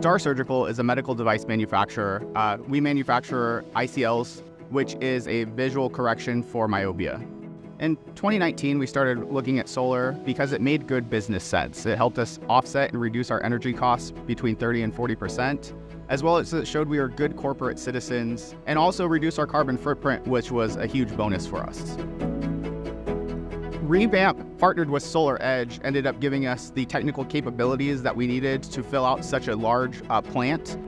Staar Surgical is a medical device manufacturer. We manufacture ICLs, which is a visual correction for myopia. In 2019, we started looking at solar because it made good business sense. It helped us offset and reduce our energy costs between 30 and 40%, as well as it showed we were good corporate citizens, and also reduce our carbon footprint, which was a huge bonus for us. ReVamp partnered with SolarEdge, ended up giving us the technical capabilities that we needed to fill out such a large plant.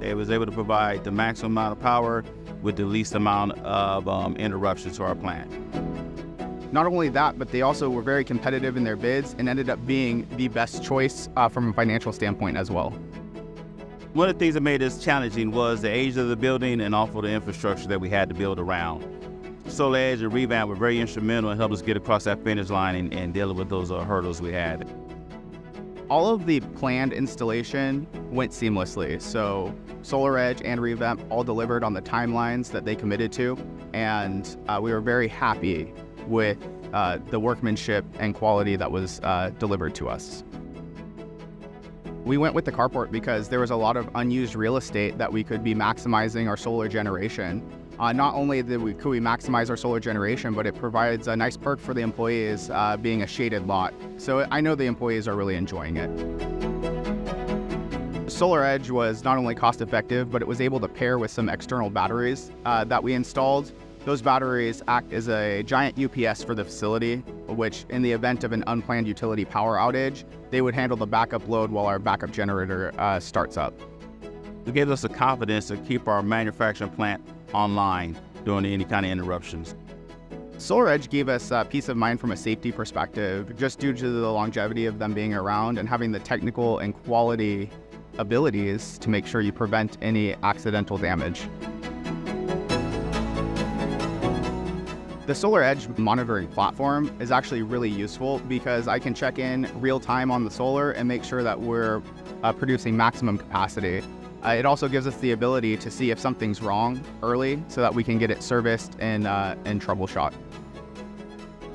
It was able to provide the maximum amount of power with the least amount of interruptions to our plant. Not only that, but they also were very competitive in their bids and ended up being the best choice from a financial standpoint as well. One of the things that made this challenging was the age of the building and also the infrastructure that we had to build around. SolarEdge and ReVamp were very instrumental in helping us get across that finish line and dealing with those hurdles we had. All of the planned installation went seamlessly. So SolarEdge and ReVamp all delivered on the timelines that they committed to, and we were very happy with the workmanship and quality that was delivered to us. We went with the Carport because there was a lot of unused real estate that we could be maximizing our solar generation. Not only could we maximize our solar generation, but it provides a nice perk for the employees being a shaded lot. So I know the employees are really enjoying it. SolarEdge was not only cost effective, but it was able to pair with some external batteries that we installed. Those batteries act as a giant UPS for the facility, which in the event of an unplanned utility power outage, they would handle the backup load while our backup generator starts up. It gave us the confidence to keep our manufacturing plant online during any kind of interruptions. SolarEdge gave us peace of mind from a safety perspective, just due to the longevity of them being around and having the technical and quality abilities to make sure you prevent any accidental damage. The SolarEdge monitoring platform is actually really useful because I can check in real time on the solar and make sure that we're producing maximum capacity. It also gives us the ability to see if something's wrong early so that we can get it serviced and troubleshot.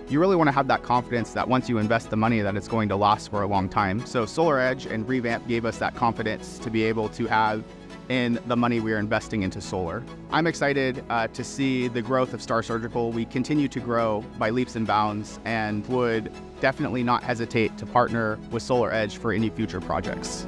You really want to have that confidence that once you invest the money that it's going to last for a long time. So SolarEdge and ReVamp gave us that confidence to be able to have in the money we are investing into solar. I'm excited to see the growth of Staar Surgical. We continue to grow by leaps and bounds and would definitely not hesitate to partner with SolarEdge for any future projects.